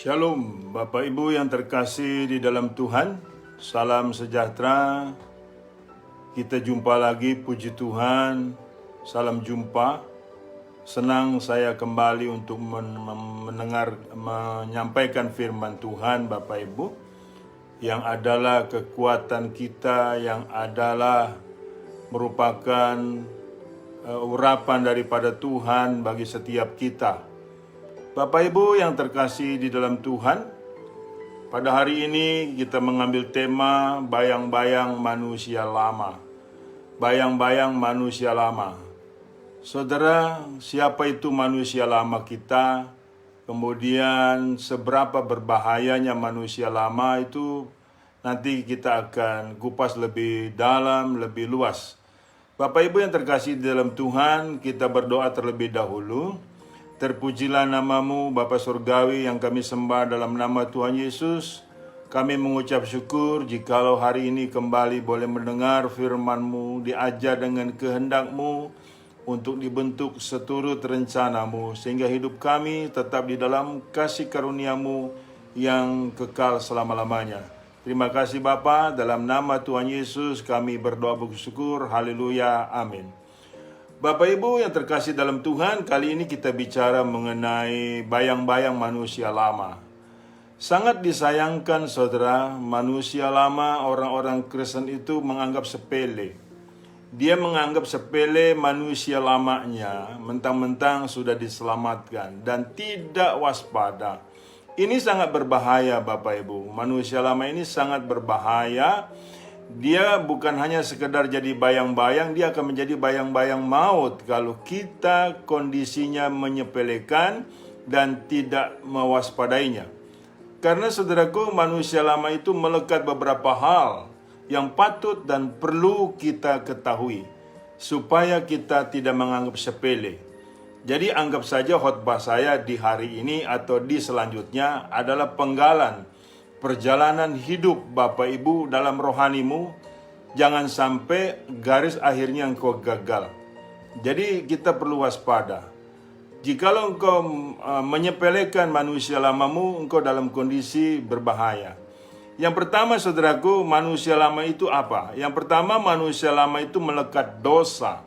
Shalom, Bapak Ibu yang terkasih di dalam Tuhan. Salam sejahtera. Kita jumpa lagi, puji Tuhan. Salam jumpa. Senang saya kembali untuk menyampaikan firman Tuhan, Bapak Ibu, yang adalah kekuatan kita, yang adalah merupakan urapan daripada Tuhan bagi setiap kita. Bapak Ibu yang terkasih di dalam Tuhan, pada hari ini kita mengambil tema bayang-bayang manusia lama. Bayang-bayang manusia lama. Saudara, siapa itu manusia lama kita? Kemudian seberapa berbahayanya manusia lama itu nanti kita akan kupas lebih dalam, lebih luas. Bapak Ibu yang terkasih di dalam Tuhan, kita berdoa terlebih dahulu. Terpujilah namamu Bapa Surgawi yang kami sembah dalam nama Tuhan Yesus. Kami mengucap syukur jikalau hari ini kembali boleh mendengar firman-Mu, diajar dengan kehendak-Mu untuk dibentuk seturut rencana-Mu, sehingga hidup kami tetap di dalam kasih karunia-Mu yang kekal selama-lamanya. Terima kasih Bapa, dalam nama Tuhan Yesus kami berdoa bersyukur. Haleluya, amin. Bapak Ibu yang terkasih dalam Tuhan, kali ini kita bicara mengenai bayang-bayang manusia lama. Sangat disayangkan saudara, manusia lama, orang-orang Kristen itu menganggap sepele. Dia menganggap sepele manusia lamanya, mentang-mentang sudah diselamatkan dan tidak waspada. Ini sangat berbahaya Bapak Ibu, manusia lama ini sangat berbahaya. Dia bukan hanya sekedar jadi bayang-bayang, dia akan menjadi bayang-bayang maut kalau kita kondisinya menyepelekan dan tidak mewaspadainya. Karena saudaraku, manusia lama itu melekat beberapa hal yang patut dan perlu kita ketahui supaya kita tidak menganggap sepele. Jadi anggap saja khotbah saya di hari ini atau di selanjutnya adalah penggalan perjalanan hidup Bapak Ibu dalam rohanimu. Jangan sampai garis akhirnya engkau gagal. Jadi kita perlu waspada. Jikalau engkau menyepelekan manusia lamamu, engkau dalam kondisi berbahaya. Yang pertama saudaraku, manusia lama itu apa? Yang pertama, manusia lama itu melekat dosa.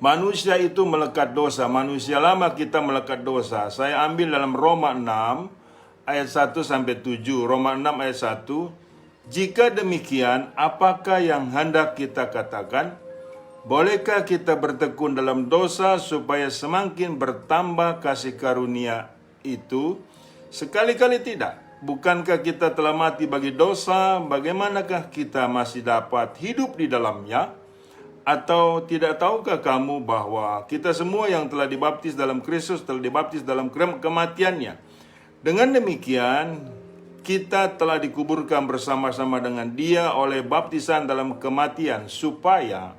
Manusia itu melekat dosa. Manusia lama kita melekat dosa. Saya ambil dalam Roma 6 ayat 1-7, Roma 6 ayat 1. Jika demikian, apakah yang hendak kita katakan? Bolehkah kita bertekun dalam dosa supaya semakin bertambah kasih karunia itu? Sekali-kali tidak. Bukankah kita telah mati bagi dosa? Bagaimanakah kita masih dapat hidup di dalamnya? Atau tidak tahukah kamu bahwa kita semua yang telah dibaptis dalam Kristus telah dibaptis dalam kematiannya? Dengan demikian, kita telah dikuburkan bersama-sama dengan Dia oleh baptisan dalam kematian, supaya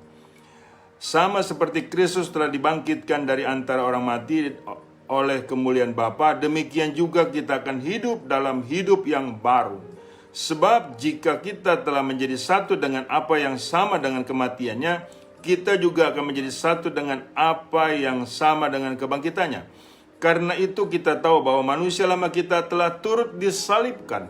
sama seperti Kristus telah dibangkitkan dari antara orang mati oleh kemuliaan Bapa, demikian juga kita akan hidup dalam hidup yang baru. Sebab jika kita telah menjadi satu dengan apa yang sama dengan kematiannya, kita juga akan menjadi satu dengan apa yang sama dengan kebangkitannya. Karena itu kita tahu bahwa manusia lama kita telah turut disalibkan,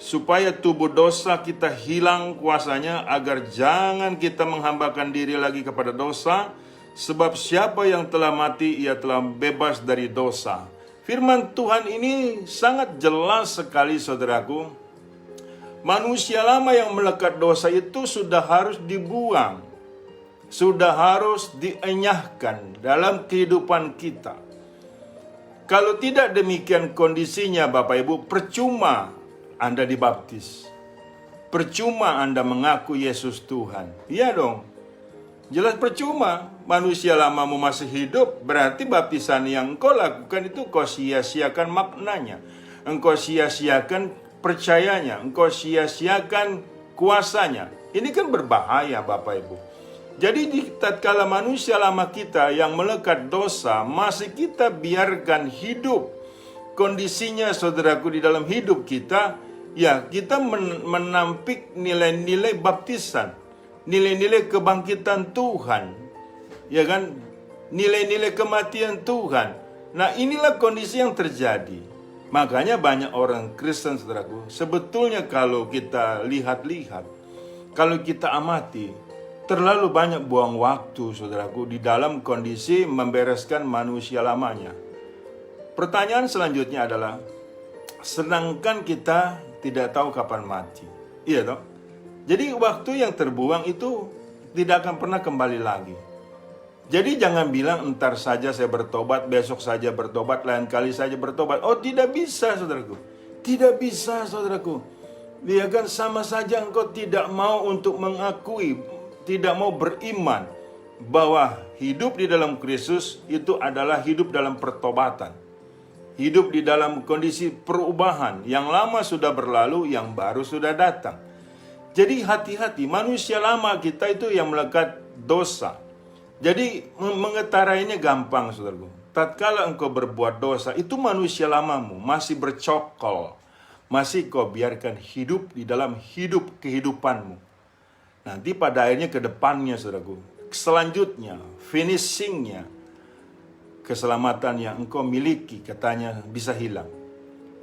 supaya tubuh dosa kita hilang kuasanya, agar jangan kita menghambakan diri lagi kepada dosa, sebab siapa yang telah mati, ia telah bebas dari dosa. Firman Tuhan ini sangat jelas sekali saudaraku. Manusia lama yang melekat dosa itu sudah harus dibuang, sudah harus dienyahkan dalam kehidupan kita. Kalau tidak demikian kondisinya Bapak Ibu, percuma Anda dibaptis. Percuma Anda mengaku Yesus Tuhan. Iya dong. Jelas percuma. Manusia lamamu masih hidup, berarti baptisan yang engkau lakukan itu kau sia-siakan maknanya. Engkau sia-siakan percayanya. Engkau sia-siakan kuasanya. Ini kan berbahaya Bapak Ibu. Jadi tatkala manusia lama kita yang melekat dosa masih kita biarkan hidup, kondisinya saudaraku di dalam hidup kita, ya kita menampik nilai-nilai baptisan, nilai-nilai kebangkitan Tuhan, ya kan, nilai-nilai kematian Tuhan. Nah inilah kondisi yang terjadi. Makanya banyak orang Kristen, saudaraku, sebetulnya kalau kita lihat-lihat, kalau kita amati, terlalu banyak buang waktu, saudaraku, di dalam kondisi membereskan manusia lamanya. Pertanyaan selanjutnya adalah, sedangkan kita tidak tahu kapan mati. Iya toh? Jadi waktu yang terbuang itu tidak akan pernah kembali lagi. Jadi jangan bilang entar saja saya bertobat, besok saja bertobat, lain kali saja bertobat. Oh, tidak bisa, saudaraku. Tidak bisa, saudaraku. Dia kan sama saja engkau tidak mau untuk mengakui, tidak mau beriman bahwa hidup di dalam Kristus itu adalah hidup dalam pertobatan. Hidup di dalam kondisi perubahan. Yang lama sudah berlalu, yang baru sudah datang. Jadi hati-hati, manusia lama kita itu yang melekat dosa. Jadi mengetarainya gampang, saudaraku. Tatkala engkau berbuat dosa, itu manusia lamamu masih bercokol. Masih kau biarkan hidup di dalam kehidupanmu. Nanti pada akhirnya ke depannya, saudaraku. Selanjutnya, finishingnya, keselamatan yang engkau miliki katanya bisa hilang.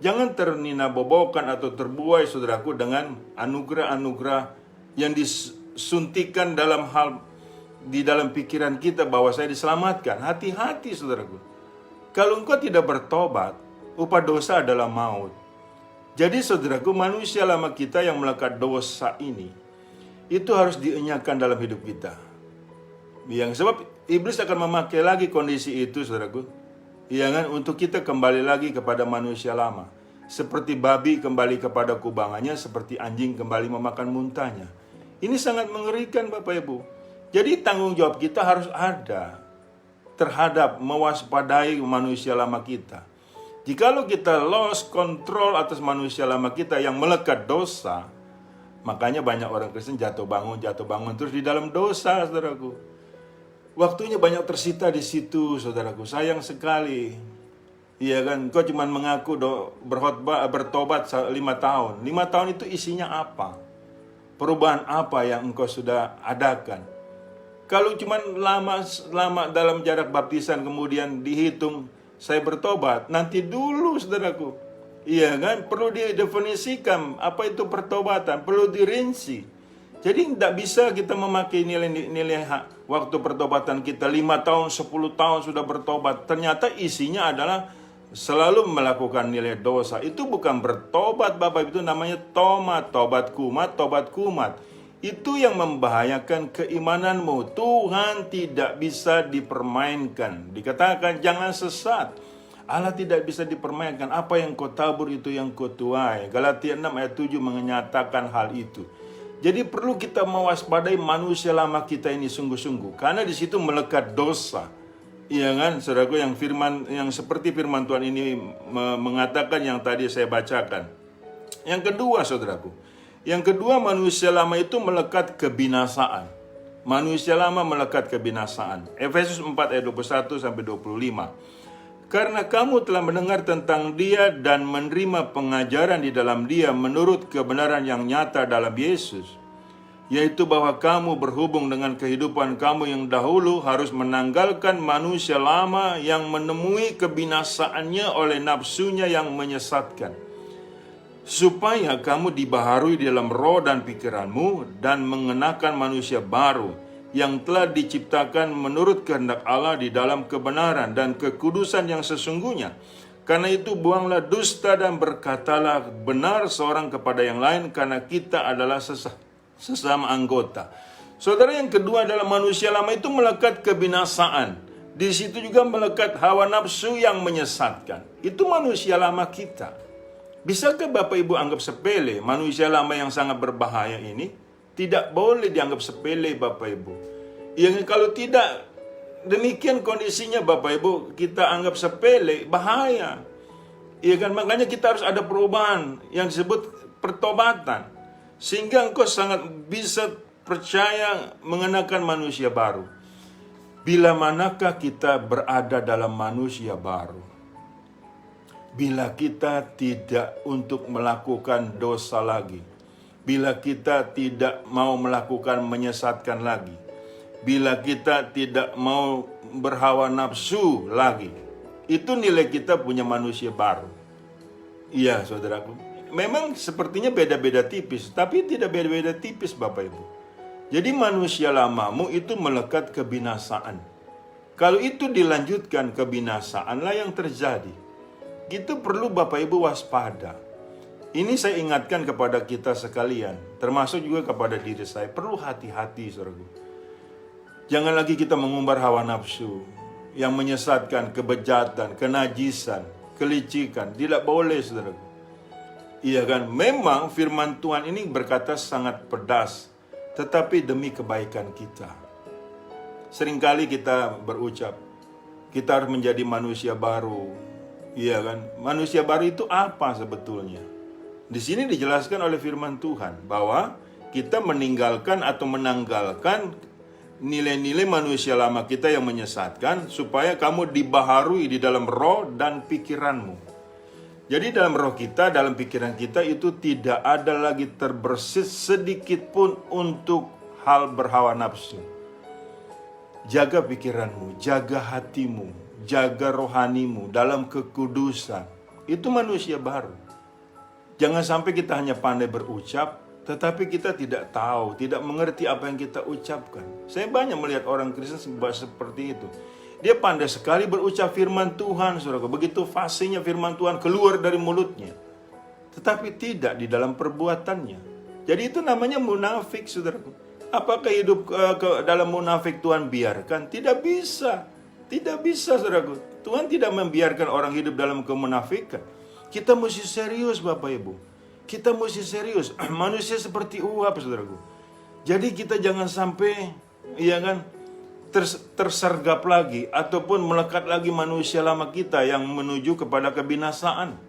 Jangan ternina-bobokan atau terbuai, saudaraku, dengan anugerah-anugerah yang disuntikan di dalam pikiran kita bahwa saya diselamatkan. Hati-hati, saudaraku. Kalau engkau tidak bertobat, upah dosa adalah maut. Jadi, saudaraku, manusia lama kita yang melekat dosa ini, itu harus dienyahkan dalam hidup kita. Yang sebab iblis akan memakai lagi kondisi itu, saudaraku. Ya kan, untuk kita kembali lagi kepada manusia lama. Seperti babi kembali kepada kubangannya, seperti anjing kembali memakan muntahnya. Ini sangat mengerikan, Bapak Ibu. Jadi tanggung jawab kita harus ada terhadap mewaspadai manusia lama kita. Jikalau kita lost control atas manusia lama kita yang melekat dosa, makanya banyak orang Kristen jatuh bangun terus di dalam dosa, saudaraku. Waktunya banyak tersita di situ, saudaraku. Sayang sekali. Iya kan, kau cuma mengaku bertobat 5 tahun. 5 tahun itu isinya apa? Perubahan apa yang engkau sudah adakan? Kalau cuma lama dalam jarak baptisan kemudian dihitung saya bertobat, nanti dulu, saudaraku. Iya kan, perlu didefinisikan apa itu pertobatan, perlu dirinci. Jadi tidak bisa kita memakai nilai waktu pertobatan kita 5 tahun, 10 tahun sudah bertobat. Ternyata isinya adalah selalu melakukan nilai dosa. Itu bukan bertobat, Bapak. Itu namanya tobat kumat. Itu yang membahayakan keimananmu. Tuhan tidak bisa dipermainkan. Dikatakan jangan sesat. Allah tidak bisa dipermainkan. Apa yang kau tabur itu yang kau tuai. Galatia 6 ayat 7 menyatakan hal itu. Jadi perlu kita mewaspadai manusia lama kita ini sungguh-sungguh. Karena di situ melekat dosa. Iya kan, saudaraku, yang seperti firman Tuhan ini mengatakan yang tadi saya bacakan. Yang kedua, saudaraku. Yang kedua, manusia lama itu melekat kebinasaan. Manusia lama melekat kebinasaan. Efesus 4 ayat 21 sampai 25. Karena kamu telah mendengar tentang Dia dan menerima pengajaran di dalam Dia menurut kebenaran yang nyata dalam Yesus, yaitu bahwa kamu berhubung dengan kehidupan kamu yang dahulu harus menanggalkan manusia lama yang menemui kebinasaannya oleh nafsunya yang menyesatkan, supaya kamu dibaharui dalam roh dan pikiranmu dan mengenakan manusia baru yang telah diciptakan menurut kehendak Allah di dalam kebenaran dan kekudusan yang sesungguhnya. Karena itu buanglah dusta dan berkatalah benar seorang kepada yang lain, karena kita adalah sesama anggota. Saudara, yang kedua adalah manusia lama itu melekat kebinasaan. Di situ juga melekat hawa nafsu yang menyesatkan. Itu manusia lama kita. Bisakah Bapak Ibu anggap sepele manusia lama yang sangat berbahaya ini? Tidak boleh dianggap sepele, Bapak Ibu. Yang kalau tidak demikian kondisinya, Bapak Ibu, kita anggap sepele, bahaya. Iya kan, makanya kita harus ada perubahan yang disebut pertobatan. Sehingga engkau sangat bisa percaya mengenakan manusia baru. Bila manakah kita berada dalam manusia baru? Bila kita tidak untuk melakukan dosa lagi. Bila kita tidak mau melakukan menyesatkan lagi. Bila kita tidak mau berhawa nafsu lagi. Itu nilai kita punya manusia baru. Iya, saudaraku. Memang sepertinya beda-beda tipis, tapi tidak beda-beda tipis, Bapak Ibu. Jadi manusia lamamu itu melekat kebinasaan. Kalau itu dilanjutkan, kebinasaanlah yang terjadi. Itu perlu Bapak Ibu waspada. Ini saya ingatkan kepada kita sekalian, termasuk juga kepada diri saya. Perlu hati-hati, saudaraku. Jangan lagi kita mengumbar hawa nafsu yang menyesatkan, kebejatan, kenajisan, kelicikan. Tidak boleh, saudaraku. Iya kan, memang firman Tuhan ini berkata sangat pedas, tetapi demi kebaikan kita. Seringkali kita berucap, kita harus menjadi manusia baru. Iya kan, manusia baru itu apa sebetulnya? Di sini dijelaskan oleh firman Tuhan bahwa kita meninggalkan atau menanggalkan nilai-nilai manusia lama kita yang menyesatkan, supaya kamu dibaharui di dalam roh dan pikiranmu. Jadi dalam roh kita, dalam pikiran kita itu tidak ada lagi terbersit sedikit pun untuk hal berhawa nafsu. Jaga pikiranmu, jaga hatimu, jaga rohanimu dalam kekudusan. Itu manusia baru. Jangan sampai kita hanya pandai berucap, tetapi kita tidak tahu, tidak mengerti apa yang kita ucapkan. Saya banyak melihat orang Kristen seperti itu. Dia pandai sekali berucap firman Tuhan, saudara. Begitu fasihnya firman Tuhan keluar dari mulutnya, tetapi tidak di dalam perbuatannya. Jadi itu namanya munafik, saudara. Apakah hidup dalam munafik Tuhan biarkan? Tidak bisa. Tidak bisa, saudara. Tuhan tidak membiarkan orang hidup dalam kemunafikan. Kita mesti serius, Bapak Ibu. Kita mesti serius. Manusia seperti uap, saudaraku. Jadi kita jangan sampai, iya kan, tersergap lagi ataupun melekat lagi manusia lama kita yang menuju kepada kebinasaan.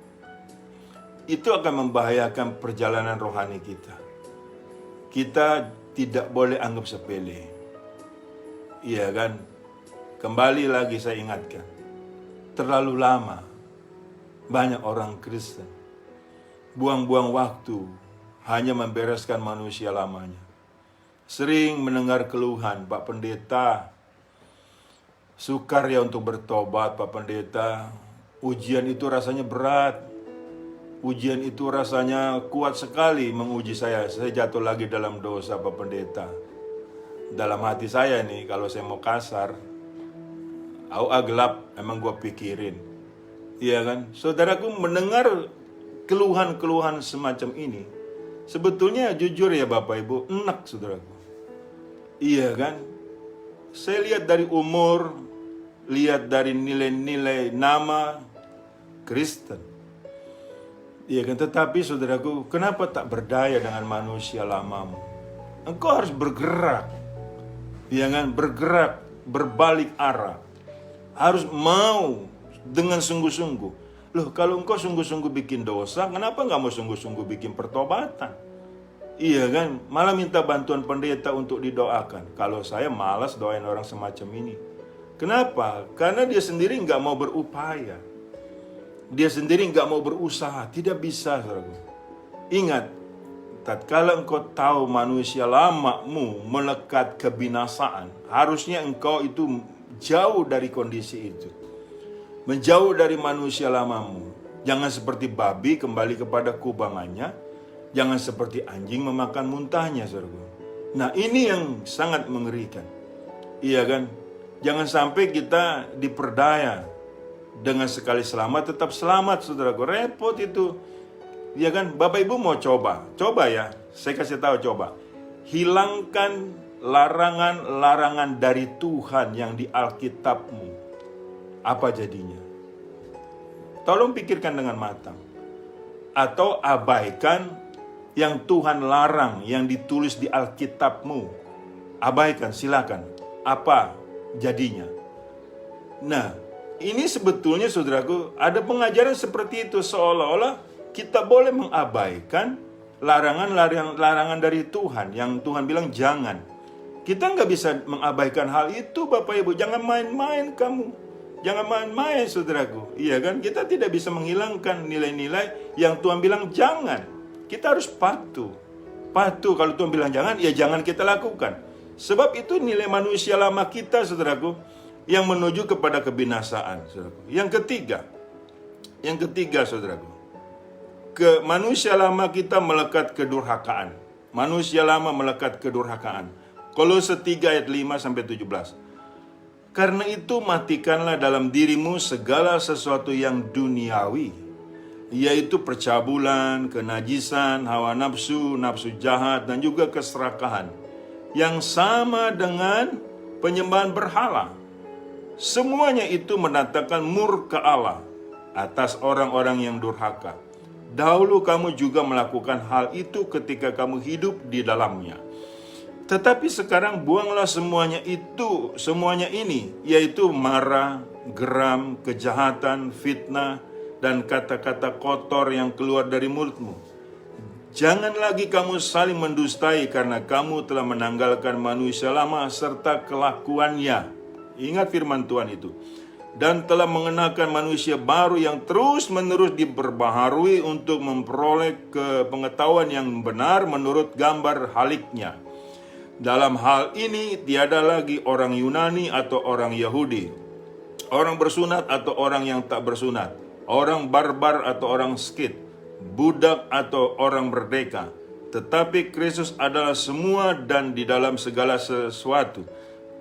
Itu akan membahayakan perjalanan rohani kita. Kita tidak boleh anggap sepele. Iya kan? Kembali lagi saya ingatkan. Terlalu lama banyak orang Kristen buang-buang waktu hanya membereskan manusia lamanya. Sering mendengar keluhan, Pak Pendeta, sukar ya untuk bertobat, Pak Pendeta. Ujian itu rasanya berat. Ujian itu rasanya kuat sekali menguji saya. Saya jatuh lagi dalam dosa, Pak Pendeta. Dalam hati saya nih, kalau saya mau kasar, gelap, emang gua pikirin. Iya kan? Saudaraku, mendengar keluhan-keluhan semacam ini, sebetulnya jujur ya Bapak Ibu, enak, saudaraku. Iya kan? Saya lihat dari umur, lihat dari nilai-nilai nama Kristen. Iya kan? Tetapi saudaraku, kenapa tak berdaya dengan manusia lamamu? Engkau harus bergerak. Iya kan? Bergerak, berbalik arah. Harus mau dengan sungguh-sungguh. Loh, kalau engkau sungguh-sungguh bikin dosa, kenapa nggak mau sungguh-sungguh bikin pertobatan? Iya kan, malah minta bantuan pendeta untuk didoakan. Kalau saya malas doain orang semacam ini. Kenapa? Karena dia sendiri nggak mau berupaya. Dia sendiri nggak mau berusaha. Tidak bisa, saudaraku. Ingat, tatkala engkau tahu manusia lamamu melekat kebinasaan, harusnya engkau itu jauh dari kondisi itu. Menjauh dari manusia lamamu. Jangan seperti babi kembali kepada kubangannya. Jangan seperti anjing memakan muntahnya, saudaraku. Nah, ini yang sangat mengerikan. Iya kan? Jangan sampai kita diperdaya dengan sekali selamat tetap selamat, saudaraku. Repot itu. Iya kan? Bapak Ibu mau coba ya. Saya kasih tahu, coba. Hilangkan larangan-larangan dari Tuhan yang di Alkitabmu. Apa jadinya? Tolong pikirkan dengan matang. Atau abaikan yang Tuhan larang, yang ditulis di Alkitabmu. Abaikan, silakan. Apa jadinya? Nah, ini sebetulnya saudaraku, ada pengajaran seperti itu. Seolah-olah kita boleh mengabaikan larangan dari Tuhan. Yang Tuhan bilang jangan. Kita nggak bisa mengabaikan hal itu, Bapak Ibu. Jangan main-main kamu. Jangan main-main, saudaraku. Iya kan? Kita tidak bisa menghilangkan nilai-nilai yang Tuhan bilang jangan. Kita harus patuh. Patuh, kalau Tuhan bilang jangan, ya jangan kita lakukan. Sebab itu nilai manusia lama kita, saudaraku, yang menuju kepada kebinasaan, saudaraku. Yang ketiga, saudaraku, manusia lama kita melekat kedurhakaan. Manusia lama melekat kedurhakaan. Kolose 3 ayat 5 sampai 17. Karena itu matikanlah dalam dirimu segala sesuatu yang duniawi, yaitu percabulan, kenajisan, hawa nafsu, nafsu jahat, dan juga keserakahan, yang sama dengan penyembahan berhala. Semuanya itu mendatangkan murka Allah atas orang-orang yang durhaka. Dahulu kamu juga melakukan hal itu ketika kamu hidup di dalamnya. Tetapi sekarang buanglah semuanya ini, yaitu marah, geram, kejahatan, fitnah, dan kata-kata kotor yang keluar dari mulutmu. Jangan lagi kamu saling mendustai karena kamu telah menanggalkan manusia lama serta kelakuannya. Ingat firman Tuhan itu. Dan telah mengenakan manusia baru yang terus-menerus diperbaharui untuk memperoleh pengetahuan yang benar menurut gambar haliknya. Dalam hal ini tiada lagi orang Yunani atau orang Yahudi, orang bersunat atau orang yang tak bersunat, orang barbar atau orang Skit, budak atau orang merdeka. Tetapi Kristus adalah semua dan di dalam segala sesuatu.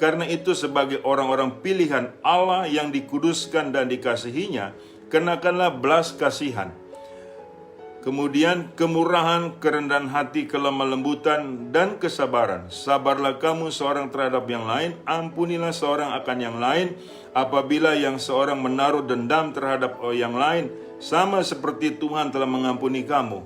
Karena itu sebagai orang-orang pilihan Allah yang dikuduskan dan dikasihinya, kenakanlah belas kasihan. Kemudian kemurahan, kerendahan hati, kelemah lembutan, dan kesabaran. Sabarlah kamu seorang terhadap yang lain, ampunilah seorang akan yang lain. Apabila yang seorang menaruh dendam terhadap yang lain, sama seperti Tuhan telah mengampuni kamu.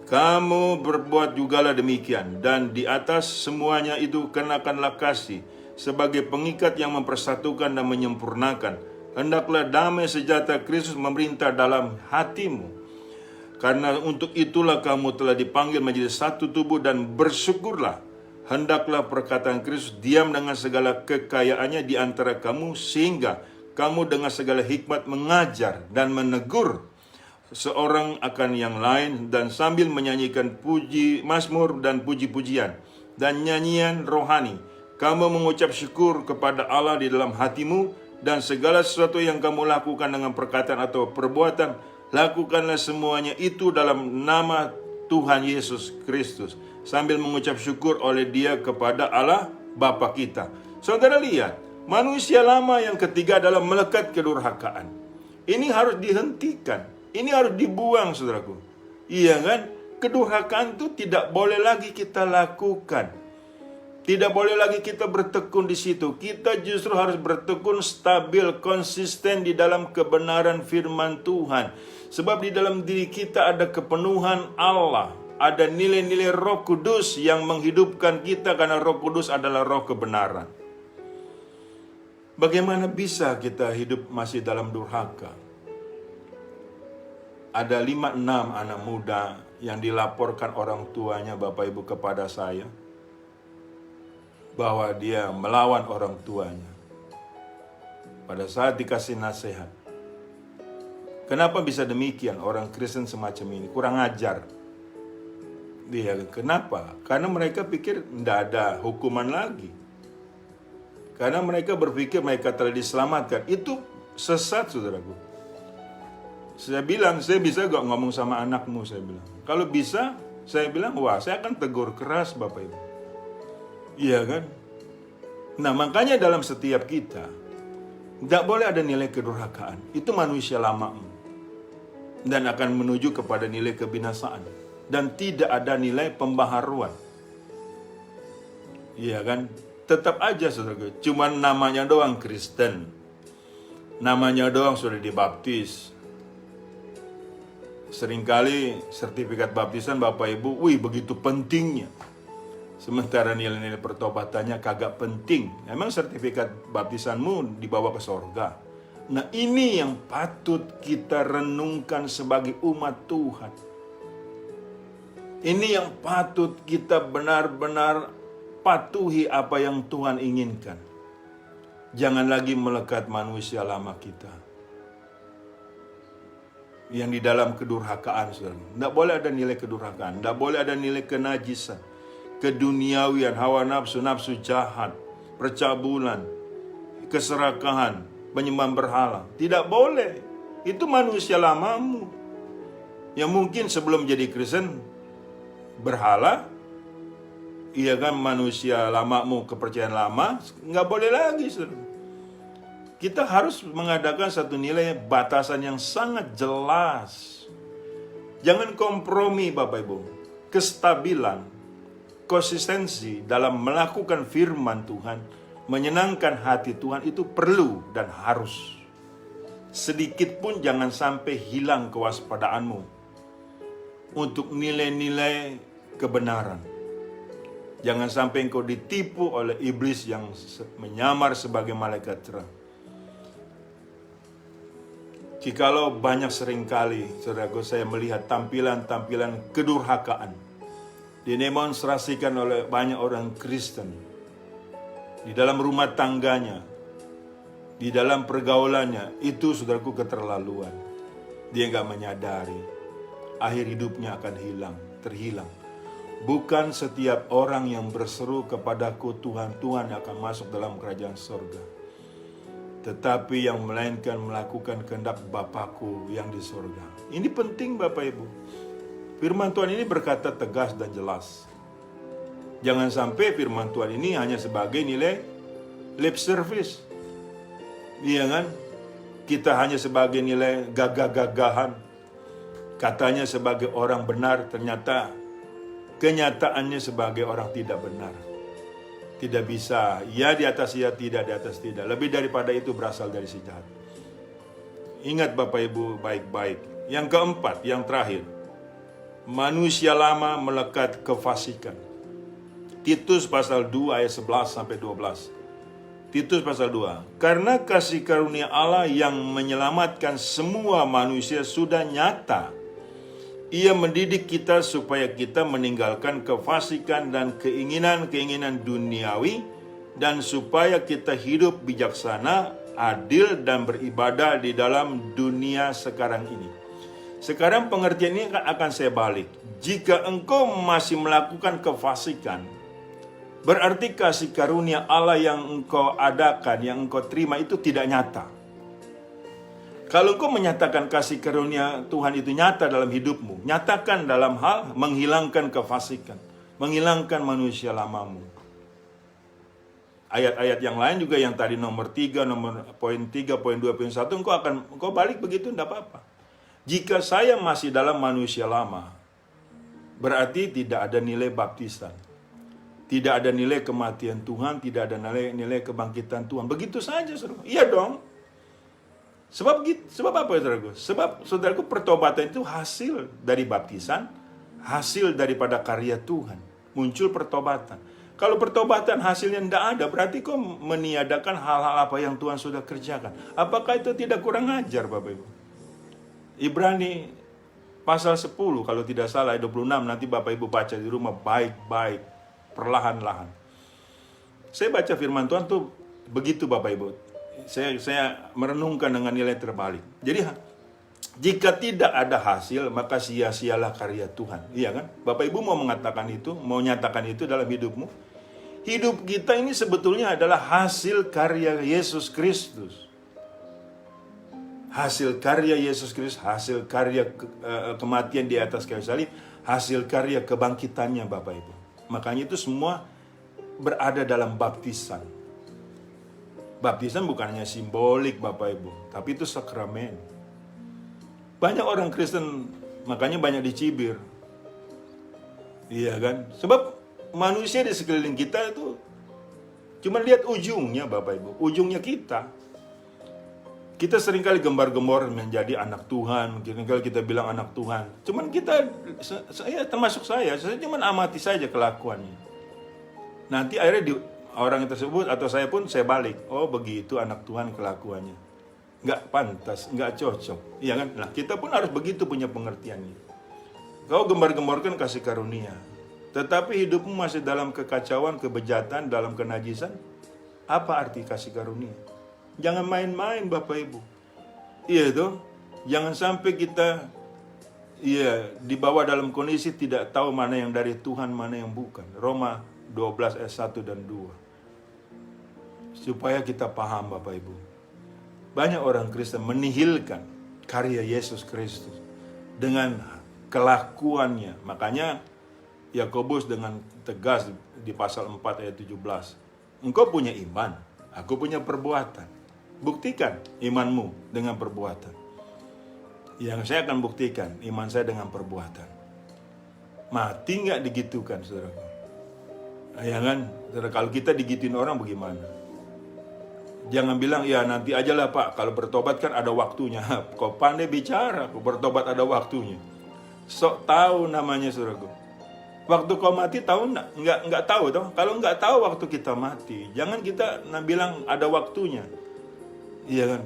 Kamu berbuat jugalah demikian, dan di atas semuanya itu kenakanlah kasih, sebagai pengikat yang mempersatukan dan menyempurnakan. Hendaklah damai sejahtera Kristus memerintah dalam hatimu. Karena untuk itulah kamu telah dipanggil menjadi satu tubuh dan bersyukurlah. Hendaklah perkataan Kristus diam dengan segala kekayaannya di antara kamu, sehingga kamu dengan segala hikmat mengajar dan menegur seorang akan yang lain, dan sambil menyanyikan puji mazmur dan puji-pujian dan nyanyian rohani, kamu mengucap syukur kepada Allah di dalam hatimu, dan segala sesuatu yang kamu lakukan dengan perkataan atau perbuatan, lakukanlah semuanya itu dalam nama Tuhan Yesus Kristus, sambil mengucap syukur oleh Dia kepada Allah Bapa kita. Saudara lihat, manusia lama yang ketiga adalah melekat kedurhakaan. Ini harus dihentikan, ini harus dibuang, saudaraku. Iya kan? Kedurhakaan itu tidak boleh lagi kita lakukan. Tidak boleh lagi kita bertekun di situ. Kita justru harus bertekun stabil, konsisten di dalam kebenaran firman Tuhan. Sebab di dalam diri kita ada kepenuhan Allah. Ada nilai-nilai Roh Kudus yang menghidupkan kita, karena Roh Kudus adalah roh kebenaran. Bagaimana bisa kita hidup masih dalam durhaka? Ada 5-6 anak muda yang dilaporkan orang tuanya, Bapak Ibu, kepada saya, bahwa dia melawan orang tuanya. Pada saat dikasih nasihat, kenapa bisa demikian? Orang Kristen semacam ini kurang ajar. Dia, kenapa? Karena mereka pikir tidak ada hukuman lagi. Karena mereka berpikir mereka telah diselamatkan. Itu sesat, saudaraku. Saya bilang, saya bisa gak ngomong sama anakmu? Saya bilang, kalau bisa, saya bilang, wah, saya akan tegur keras, Bapak Ibu. Iya kan? Nah, makanya dalam setiap kita tidak boleh ada nilai kedurhakaan. Itu manusia lama, dan akan menuju kepada nilai kebinasaan, dan tidak ada nilai pembaharuan. Iya kan? Tetap aja, saudara, cuman namanya doang Kristen, namanya doang sudah dibaptis. Seringkali sertifikat baptisan, Bapak Ibu, begitu pentingnya. Sementara nilai-nilai pertobatannya kagak penting. Emang sertifikat baptisanmu dibawa ke sorga. Nah, ini yang patut kita renungkan sebagai umat Tuhan. Ini yang patut kita benar-benar patuhi apa yang Tuhan inginkan. Jangan lagi melekat manusia lama kita yang di dalam kedurhakaan. Tidak boleh ada nilai kedurhakaan, tidak boleh ada nilai kenajisan, keduniawian, hawa nafsu, nafsu jahat, percabulan, keserakahan, penyembahan berhala. Tidak boleh. Itu manusia lamamu. Yang mungkin sebelum jadi Kristen, berhala, iya kan, manusia lamamu, kepercayaan lama, nggak boleh lagi, saudara. Kita harus mengadakan satu nilai batasan yang sangat jelas. Jangan kompromi Bapak Ibu. Kestabilan, konsistensi dalam melakukan firman Tuhan, menyenangkan hati Tuhan itu perlu dan harus. Sedikit pun jangan sampai hilang kewaspadaanmu untuk nilai-nilai kebenaran. Jangan sampai engkau ditipu oleh iblis yang menyamar sebagai malaikat terang. Jikalau banyak seringkali, saudaraku, saya melihat tampilan-tampilan kedurhakaan didemonstrasikan oleh banyak orang Kristen di dalam rumah tangganya, di dalam pergaulannya, itu saudaraku keterlaluan. Dia nggak menyadari akhir hidupnya akan terhilang. Bukan setiap orang yang berseru kepadaku Tuhan, Tuhan yang akan masuk dalam kerajaan surga, tetapi yang melainkan melakukan kehendak Bapakku yang di surga. Ini penting Bapak Ibu. Firman Tuhan ini berkata tegas dan jelas. Jangan sampai firman Tuhan ini hanya sebagai nilai lip service. Iya kan? Kita hanya sebagai nilai gagah-gagahan. Katanya sebagai orang benar, ternyata kenyataannya sebagai orang tidak benar. Tidak bisa, ya di atas ya, tidak di atas tidak. Lebih daripada itu berasal dari si jahat. Ingat Bapak Ibu baik-baik. Yang keempat, yang terakhir. Manusia lama melekat kefasikan. Titus pasal 2 ayat 11 sampai 12. Titus pasal 2. Karena kasih karunia Allah yang menyelamatkan semua manusia sudah nyata. Ia mendidik kita supaya kita meninggalkan kefasikan dan keinginan-keinginan duniawi, dan supaya kita hidup bijaksana, adil, dan beribadah di dalam dunia sekarang ini. Sekarang pengertian ini akan saya balik. Jika engkau masih melakukan kefasikan, berarti kasih karunia Allah yang engkau adakan, yang engkau terima itu tidak nyata. Kalau engkau menyatakan kasih karunia Tuhan itu nyata dalam hidupmu, nyatakan dalam hal menghilangkan kefasikan, menghilangkan manusia lamamu. Ayat-ayat yang lain juga yang tadi nomor 3, nomor poin 3, poin 2, poin 1, engkau balik begitu, tidak apa-apa. Jika saya masih dalam manusia lama, berarti tidak ada nilai baptisan. Tidak ada nilai kematian Tuhan, tidak ada nilai kebangkitan Tuhan. Begitu saja, saudara. Iya dong. Sebab apa ya saudaraku? Sebab saudaraku, pertobatan itu hasil dari baptisan, hasil daripada karya Tuhan. Muncul pertobatan. Kalau pertobatan hasilnya tidak ada, berarti kau meniadakan hal-hal apa yang Tuhan sudah kerjakan. Apakah itu tidak kurang ajar Bapak Ibu? Ibrani pasal 10 kalau tidak salah ayat 26, nanti Bapak Ibu baca di rumah baik-baik, perlahan-lahan. Saya baca firman Tuhan tuh begitu Bapak Ibu. Saya merenungkan dengan nilai terbalik. Jadi jika tidak ada hasil, maka sia-sialah karya Tuhan. Iya kan? Bapak Ibu mau mengatakan itu, mau nyatakan itu dalam hidupmu. Hidup kita ini sebetulnya adalah hasil karya Yesus Kristus. Hasil karya Yesus Kristus, hasil karya kematian di atas kayu salib, hasil karya kebangkitannya Bapak Ibu. Makanya itu semua berada dalam baptisan. Baptisan bukan hanya simbolik Bapak Ibu, tapi itu sakramen. Banyak orang Kristen, makanya banyak dicibir. Iya kan? Sebab manusia di sekeliling kita itu cuma lihat ujungnya Bapak Ibu, ujungnya kita. Kita seringkali gembar-gembor menjadi anak Tuhan, seringkali kita bilang anak Tuhan. Cuman kita, termasuk saya cuma amati saja kelakuannya. Nanti akhirnya orang tersebut atau saya pun saya balik. Oh begitu anak Tuhan kelakuannya. Nggak pantas, nggak cocok. Iya kan? Nah kita pun harus begitu punya pengertiannya. Kau gembar-gemborkan kasih karunia, tetapi hidupmu masih dalam kekacauan, kebejatan, dalam kenajisan. Apa arti kasih karunia? Jangan main-main Bapak Ibu. Iya itu. Jangan sampai kita dibawa dalam kondisi tidak tahu mana yang dari Tuhan, mana yang bukan. Roma 12 ayat 1 dan 2. Supaya kita paham Bapak Ibu. Banyak orang Kristen menihilkan karya Yesus Kristus dengan kelakuannya. Makanya Yakobus dengan tegas di pasal 4 ayat 17. Engkau punya iman, aku punya perbuatan. Buktikan imanmu dengan perbuatan. Yang saya akan buktikan iman saya dengan perbuatan. Mati nggak digitukan, saudaraku? Ya kan? Saudara, kalau kita digituin orang bagaimana? Jangan bilang, ya nanti aja lah Pak, kalau bertobat kan ada waktunya. Kau pandai bicara, kau bertobat ada waktunya. Sok tahu namanya, saudaraku. Waktu kau mati tahu nggak tahu toh? Kalau nggak tahu waktu kita mati, jangan kita bilang ada waktunya. Iya kan?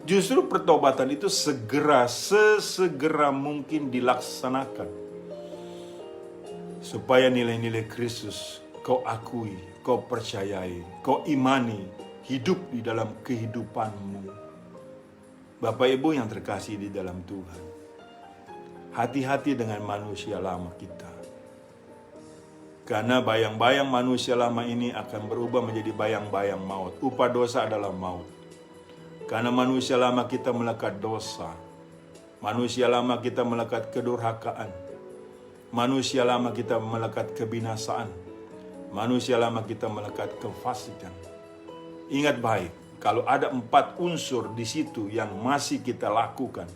Justru pertobatan itu sesegera mungkin dilaksanakan. Supaya nilai-nilai Kristus kau akui, kau percayai, kau imani, hidup di dalam kehidupanmu. Bapak Ibu yang terkasih di dalam Tuhan, hati-hati dengan manusia lama kita. Karena bayang-bayang manusia lama ini akan berubah menjadi bayang-bayang maut. Upah dosa adalah maut. Karena manusia lama kita melekat dosa. Manusia lama kita melekat kedurhakaan. Manusia lama kita melekat kebinasaan. Manusia lama kita melekat kefasikan. Ingat baik, kalau ada 4 unsur di situ yang masih kita lakukan,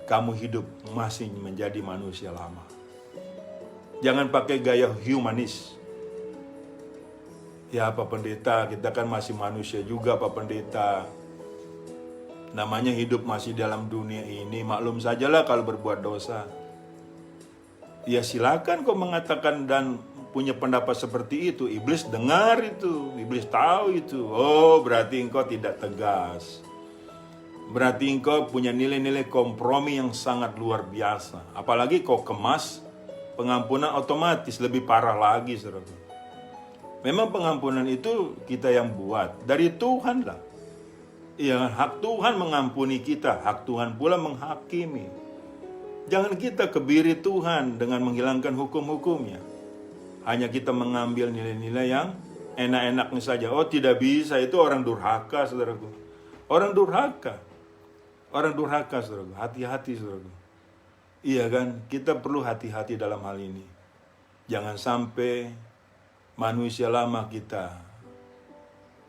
kamu hidup masih menjadi manusia lama. Jangan pakai gaya humanis. Ya Pak Pendeta, kita kan masih manusia juga Pak Pendeta. Namanya hidup masih dalam dunia ini, maklum sajalah kalau berbuat dosa. Ya silakan kau mengatakan dan punya pendapat seperti itu. Iblis dengar itu, iblis tahu itu. Oh, berarti engkau tidak tegas. Berarti engkau punya nilai-nilai kompromi yang sangat luar biasa. Apalagi kau kemas pengampunan otomatis, lebih parah lagi, saudara. Memang pengampunan itu kita yang buat, dari Tuhan lah. Ya, hak Tuhan mengampuni kita, hak Tuhan pula menghakimi. Jangan kita kebiri Tuhan dengan menghilangkan hukum-hukumnya. Hanya kita mengambil nilai-nilai yang enak-enaknya saja. Oh, tidak bisa, itu orang durhaka, saudaraku. Orang durhaka. Orang durhaka, saudaraku. Hati-hati, saudaraku. Iya kan, kita perlu hati-hati dalam hal ini. Jangan sampai manusia lama kita,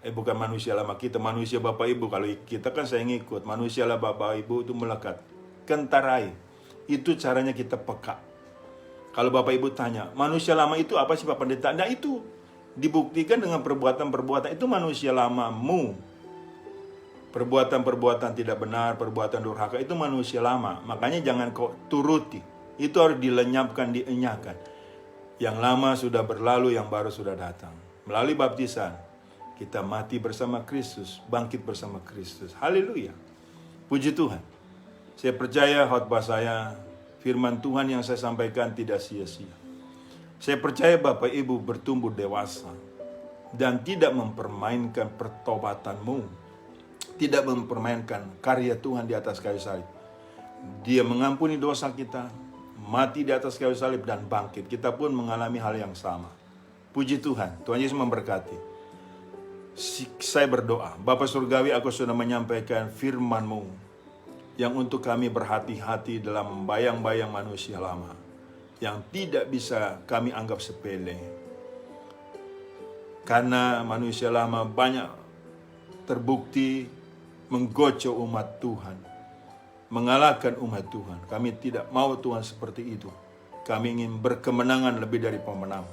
bukan manusia lama kita, manusia Bapak Ibu. Kalau kita kan saya ngikut, manusia lah Bapak Ibu itu melekat. Kentarai, itu caranya kita peka. Kalau Bapak Ibu tanya, manusia lama itu apa sih Pak Pendeta? Nah itu, dibuktikan dengan perbuatan-perbuatan, itu manusia lamamu. Perbuatan-perbuatan tidak benar, perbuatan durhaka, itu manusia lama. Makanya jangan kau turuti. Itu harus dilenyapkan, dienyahkan. Yang lama sudah berlalu, yang baru sudah datang. Melalui baptisan, kita mati bersama Kristus, bangkit bersama Kristus. Haleluya. Puji Tuhan. Saya percaya khotbah saya, firman Tuhan yang saya sampaikan tidak sia-sia. Saya percaya Bapak Ibu bertumbuh dewasa dan tidak mempermainkan pertobatanmu. Tidak mempermainkan karya Tuhan di atas kayu salib. Dia mengampuni dosa kita, mati di atas kayu salib dan bangkit. Kita pun mengalami hal yang sama. Puji Tuhan, Tuhan Yesus memberkati. Saya berdoa, Bapa Surgawi, aku sudah menyampaikan firman-Mu yang untuk kami berhati-hati dalam bayang-bayang manusia lama yang tidak bisa kami anggap sepele. Karena manusia lama banyak terbukti menggocok umat Tuhan, mengalahkan umat Tuhan. Kami tidak mau Tuhan seperti itu. Kami ingin berkemenangan lebih dari pemenang.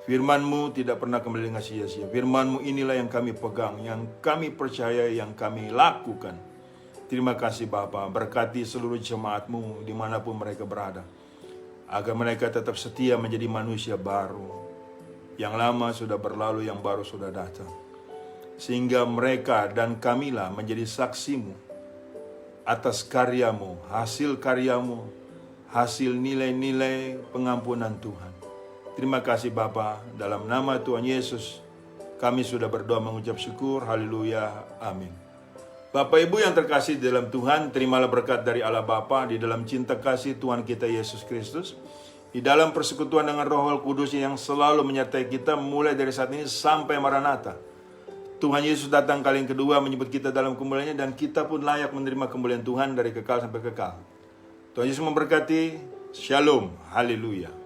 Firman-Mu tidak pernah kembali dengan sia-sia. Firman-Mu inilah yang kami pegang, yang kami percaya, yang kami lakukan. Terima kasih Bapa, berkati seluruh jemaat-Mu dimanapun mereka berada. Agar mereka tetap setia menjadi manusia baru. Yang lama sudah berlalu, yang baru sudah datang. Sehingga mereka dan kamilah menjadi saksi-Mu atas karya-Mu, hasil nilai-nilai pengampunan Tuhan. Terima kasih Bapa, dalam nama Tuhan Yesus kami sudah berdoa mengucap syukur. Haleluya, amin. Bapak Ibu yang terkasih di dalam Tuhan, terimalah berkat dari Allah Bapa di dalam cinta kasih Tuhan kita Yesus Kristus, di dalam persekutuan dengan Roh Kudus yang selalu menyertai kita mulai dari saat ini sampai Maranatha. Tuhan Yesus datang kali yang kedua menyebut kita dalam kemuliaan-Nya dan kita pun layak menerima kemuliaan Tuhan dari kekal sampai kekal. Tuhan Yesus memberkati. Shalom. Haleluya.